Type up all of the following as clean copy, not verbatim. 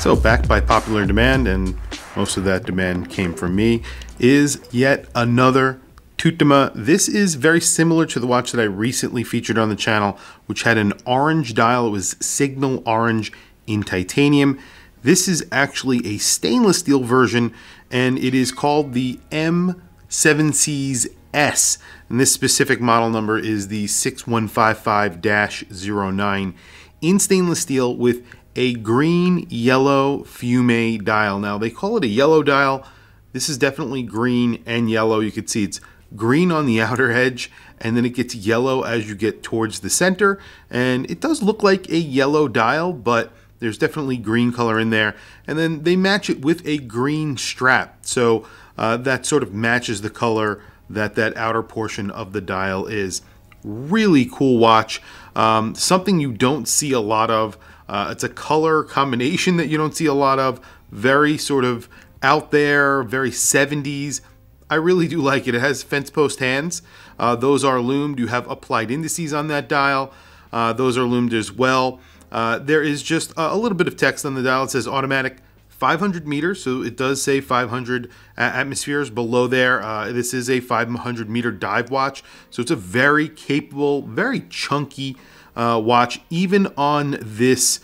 So backed by popular demand, and most of that demand came from me, is yet another Tutima. This is very similar to the watch that I recently featured on the channel, which had an orange dial. It was signal orange in titanium. This is actually a stainless steel version, and it is called the M7Cs S, and this specific model number is the 6155-09 in stainless steel with a green yellow Fume dial. Now they call it a yellow dial. This is definitely green and yellow. You can see it's green on the outer edge, and then it gets yellow as you get towards the center, and it does look like a yellow dial, but there's definitely green color in there. And then they match it with a green strap, so that sort of matches the color that outer portion of the dial is. Really cool watch, something you don't see a lot of. It's a color combination that you don't see a lot of. Very sort of out there, very 70s. I really do like it. It has fence post hands. Those are loomed. You have applied indices on that dial. Those are loomed as well. There is just a little bit of text on the dial. It says automatic 500 meters, so it does say 500 atmospheres below there. This is a 500 meter dive watch, so it's a very capable, very chunky watch, even on this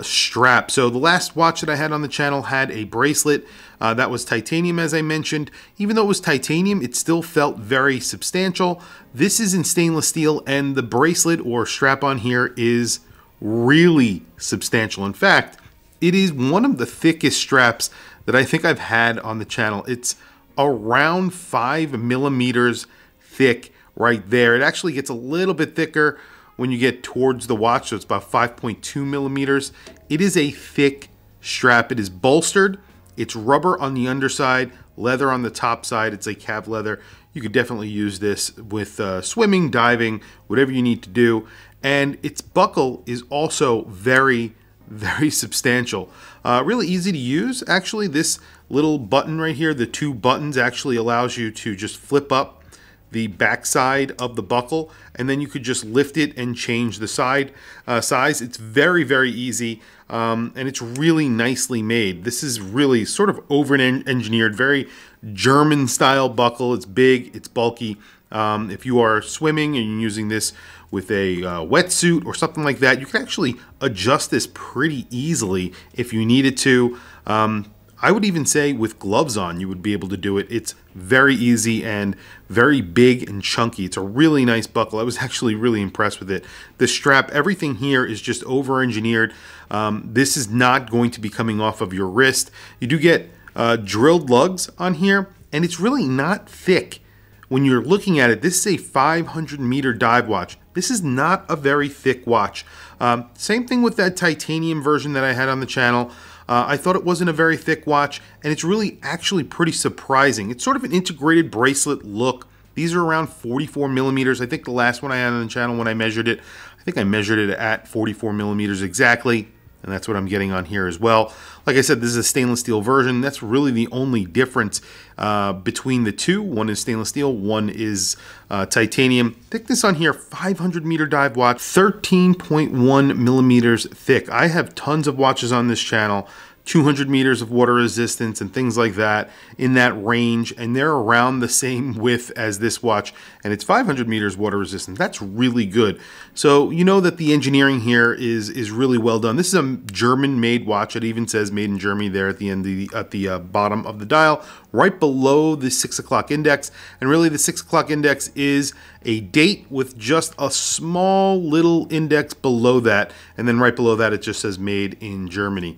strap. So the last watch that I had on the channel had a bracelet that was titanium, as I mentioned. Even though it was titanium, it still felt very substantial. This is in stainless steel, and the bracelet or strap on here is really substantial. In fact, it is one of the thickest straps that I think I've had on the channel. It's around 5 millimeters thick right there. It actually gets a little bit thicker when you get towards the watch, so it's about 5.2 millimeters. It is a thick strap. It is bolstered. It's rubber on the underside, leather on the top side. It's a cav leather. You could definitely use this with swimming, diving, whatever you need to do. And its buckle is also very substantial. Really easy to use. Actually, this little button right here, the two buttons, actually allows you to just flip up the back side of the buckle, and then you could just lift it and change the size. It's very easy, and it's really nicely made. This is really sort of over-engineered, very German style buckle. It's big, it's bulky. If you are swimming and you're using this with a wetsuit or something like that, you can actually adjust this pretty easily if you needed to. I would even say with gloves on, you would be able to do it. It's very easy and very big and chunky. It's a really nice buckle. I was actually really impressed with it. The strap, everything here is just over-engineered. This is not going to be coming off of your wrist. You do get drilled lugs on here, and it's really not thick. When you're looking at it, this is a 500 meter dive watch. This is not a very thick watch. Same thing with that titanium version that I had on the channel. I thought it wasn't a very thick watch, and it's really actually pretty surprising. It's sort of an integrated bracelet look. These are around 44 millimeters. I think the last one I had on the channel when I measured it, I think I measured it at 44 millimeters exactly. And that's what I'm getting on here as well. Like I said, this is a stainless steel version. That's really the only difference between the two. One is stainless steel, one is titanium. Thickness on here, 500 meter dive watch, 13.1 millimeters thick. I have tons of watches on this channel, 200 meters of water resistance and things like that in that range, and they're around the same width as this watch, and it's 500 meters water resistant. That's really good. So you know that the engineering here is really well done. This is a German-made watch. It even says made in Germany there at the end of the bottom of the dial, right below the 6 o'clock index. And really the 6 o'clock index is a date with just a small little index below that, and then right below that it just says made in Germany.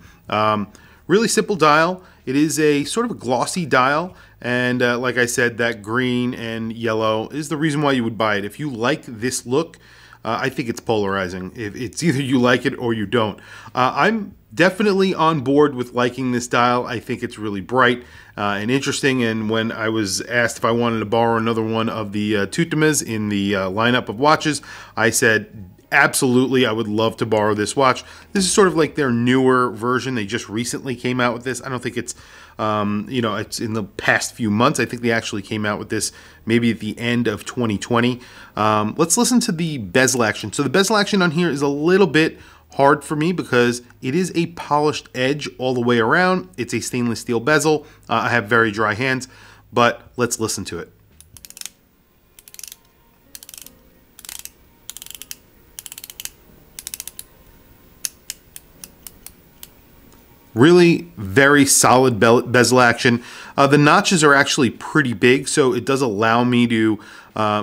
Really simple dial. It is a sort of a glossy dial, and like I said, that green and yellow is the reason why you would buy it. If you like this look, I think it's polarizing. It's either you like it or you don't. I'm definitely on board with liking this dial. I think it's really bright and interesting, and when I was asked if I wanted to borrow another one of the Tutimas in the lineup of watches, I said absolutely, I would love to borrow this watch. This is sort of like their newer version. They just recently came out with this. I don't think it's, you know, it's in the past few months. I think they actually came out with this maybe at the end of 2020. Let's listen to the bezel action. So the bezel action on here is a little bit hard for me because it is a polished edge all the way around. It's a stainless steel bezel. I have very dry hands, but let's listen to it. Really very solid bezel action. The notches are actually pretty big, so it does allow me to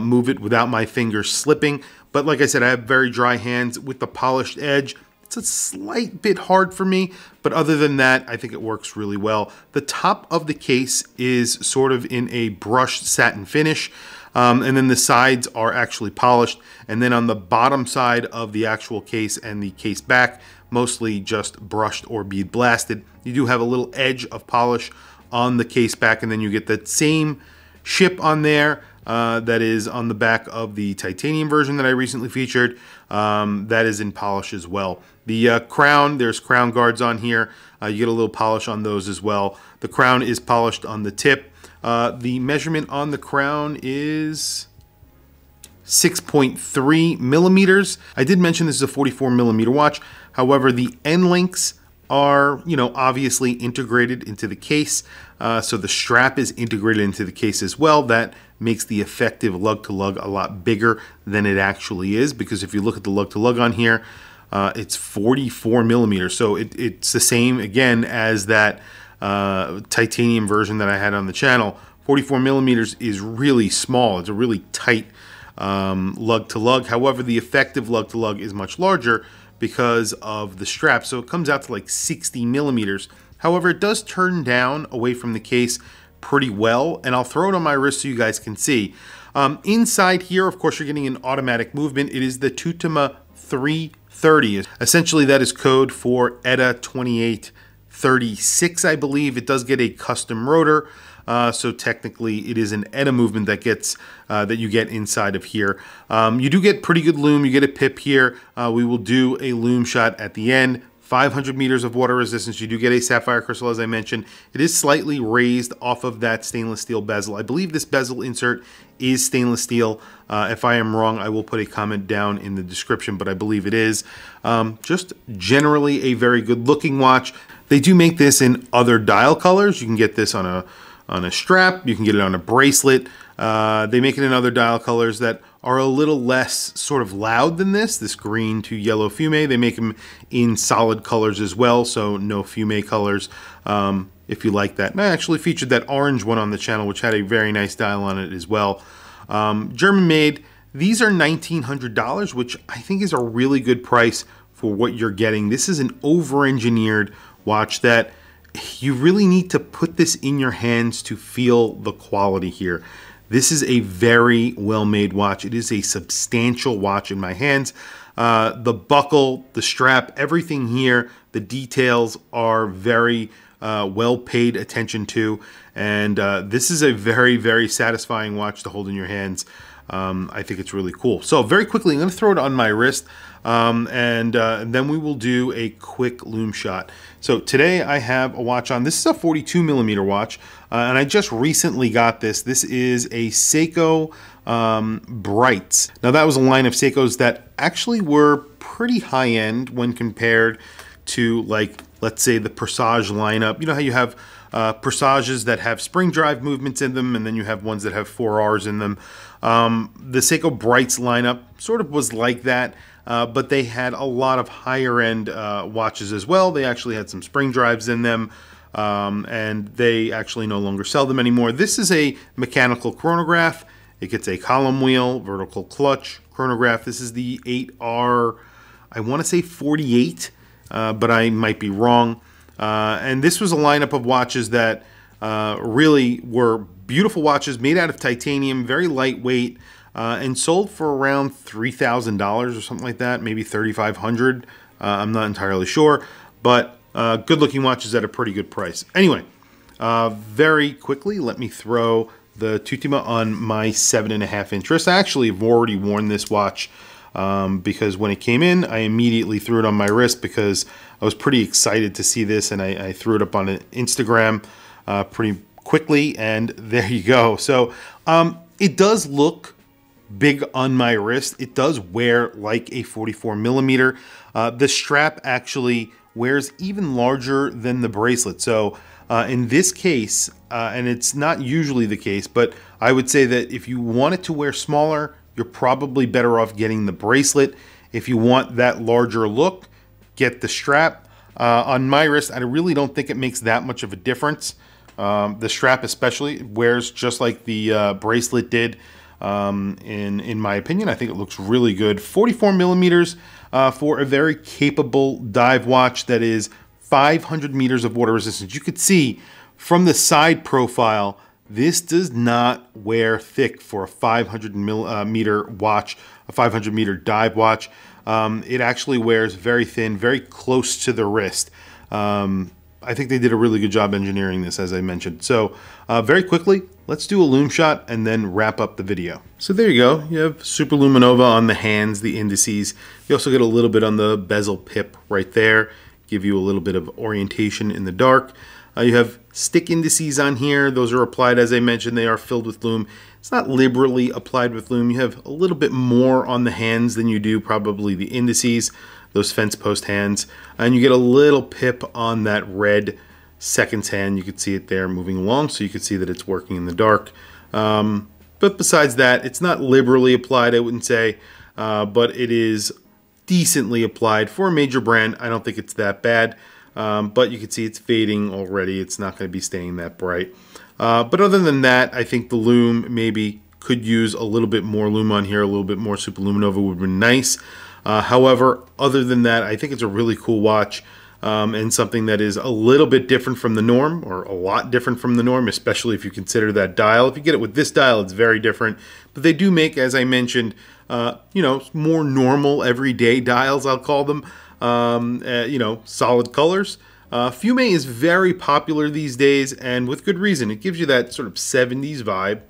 move it without my fingers slipping. But like I said, I have very dry hands with the polished edge. It's a slight bit hard for me, but other than that, I think it works really well. The top of the case is sort of in a brushed satin finish, and then the sides are actually polished. And then on the bottom side of the actual case and the case back, mostly just brushed or bead blasted. You do have a little edge of polish on the case back, and then you get that same ship on there that is on the back of the titanium version that I recently featured. That is in polish as well. The crown, there's crown guards on here. You get a little polish on those as well. The crown is polished on the tip. The measurement on the crown is 6.3 millimeters. I did mention this is a 44 millimeter watch. However, the end links are, obviously integrated into the case. So the strap is integrated into the case as well. That makes the effective lug-to-lug a lot bigger than it actually is, because if you look at the lug-to-lug on here, it's 44 millimeters. So it's the same, again, as that titanium version that I had on the channel. 44 millimeters is really small. It's a really tight lug-to-lug. However, the effective lug-to-lug is much larger because of the strap. So it comes out to like 60 millimeters. However, it does turn down away from the case pretty well, and I'll throw it on my wrist so you guys can see. Inside here, of course, you're getting an automatic movement. It is the Tutima 330. Essentially, that is code for ETA 2836, I believe. It does get a custom rotor. So technically it is an ETA movement that gets that you get inside of here. You do get pretty good loom. You get a pip here. We will do a loom shot at the end. 500 meters of water resistance. You do get a sapphire crystal, as I mentioned. It is slightly raised off of that stainless steel bezel. I believe this bezel insert is stainless steel. If I am wrong, I will put a comment down in the description, but I believe it is. Just generally a very good looking watch. They do make this in other dial colors. You can get this on a strap, you can get it on a bracelet. They make it in other dial colors that are a little less sort of loud than this green to yellow Fume. They make them in solid colors as well, so no Fume colors if you like that. And I actually featured that orange one on the channel, which had a very nice dial on it as well. German made. These are $1,900, which I think is a really good price for what you're getting. This is an over-engineered watch that you really need to put this in your hands to feel the quality here. This is a very well-made watch. It is a substantial watch in my hands. The buckle, the strap, everything here, the details are very well paid attention to. And this is a very, very satisfying watch to hold in your hands. I think it's really cool. So very quickly, I'm going to throw it on my wrist. And then we will do a quick loom shot. So today I have a watch on. This is a 42 millimeter watch, and I just recently got this. This is a Seiko Brights. Now that was a line of Seikos that actually were pretty high end when compared to, like, let's say the Presage lineup. You know how you have Presages that have spring drive movements in them, and then you have ones that have 4Rs in them. The Seiko Brights lineup sort of was like that. But they had a lot of higher end watches as well. They actually had some spring drives in them, and they actually no longer sell them anymore. This is a mechanical chronograph. It gets a column wheel, vertical clutch chronograph. This is the 8R, I want to say 48, but I might be wrong. And this was a lineup of watches that really were beautiful watches made out of titanium, very lightweight. And sold for around $3,000 or something like that, maybe $3,500. I'm not entirely sure, but good looking watches at a pretty good price. Anyway, very quickly, let me throw the Tutima on my 7.5 inch wrist. I actually have already worn this watch because when it came in, I immediately threw it on my wrist because I was pretty excited to see this, and I threw it up on Instagram pretty quickly, and there you go. So it does look big on my wrist. It does wear like a 44 millimeter. The strap actually wears even larger than the bracelet. So in this case, and it's not usually the case, but I would say that if you want it to wear smaller, you're probably better off getting the bracelet. If you want that larger look, get the strap. On my wrist, I really don't think it makes that much of a difference. The strap especially wears just like the bracelet did. In my opinion, I think it looks really good. 44 millimeters for a very capable dive watch that is 500 meters of water resistance. You could see from the side profile, this does not wear thick for a 500 meter watch, a 500 meter dive watch. It actually wears very thin, very close to the wrist. I think they did a really good job engineering this, as I mentioned. So very quickly, let's do a loom shot and then wrap up the video. So there you go. You have super luminova on the hands, the indices. You also get a little bit on the bezel pip right there. Give you a little bit of orientation in the dark. You have stick indices on here. Those are applied, as I mentioned, they are filled with loom. It's not liberally applied with loom. You have a little bit more on the hands than you do probably the indices, those fence post hands. And you get a little pip on that red seconds hand. You can see it there moving along, so you can see that it's working in the dark. But besides that, it's not liberally applied, I wouldn't say, but it is decently applied. For a major brand, I don't think it's that bad. But you can see it's fading already. It's not going to be staying that bright. But other than that, I think the loom maybe could use a little bit more loom on here. A little bit more superluminova would be nice. However, other than that, I think it's a really cool watch and something that is a little bit different from the norm, or a lot different from the norm, especially if you consider that dial. If you get it with this dial, it's very different. But they do make, as I mentioned, you know, more normal everyday dials, I'll call them. You know, solid colors. Fume is very popular these days, and with good reason. It gives you that sort of 70s vibe,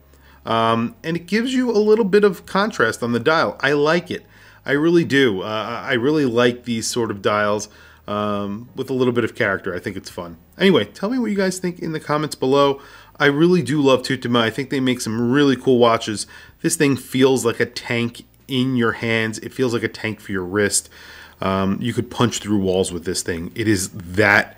and it gives you a little bit of contrast on the dial. I like it. I really do. I really like these sort of dials with a little bit of character. I think it's fun. Anyway, tell me what you guys think in the comments below. I really do love Tutima. I think they make some really cool watches. This thing feels like a tank in your hands. It feels like a tank for your wrist. You could punch through walls with this thing. It is that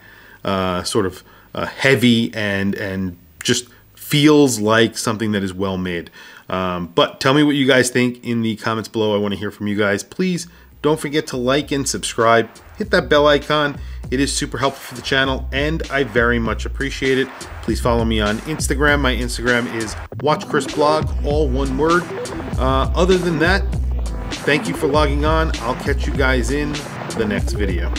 sort of heavy and just feels like something that is well made. But tell me what you guys think in the comments below. I want to hear from you guys. Please don't forget to like and subscribe. Hit that bell icon. It is super helpful for the channel, and I very much appreciate it. Please follow me on Instagram. My Instagram is WatchChrisBlog, all one word. Other than that, thank you for logging on. I'll catch you guys in the next video.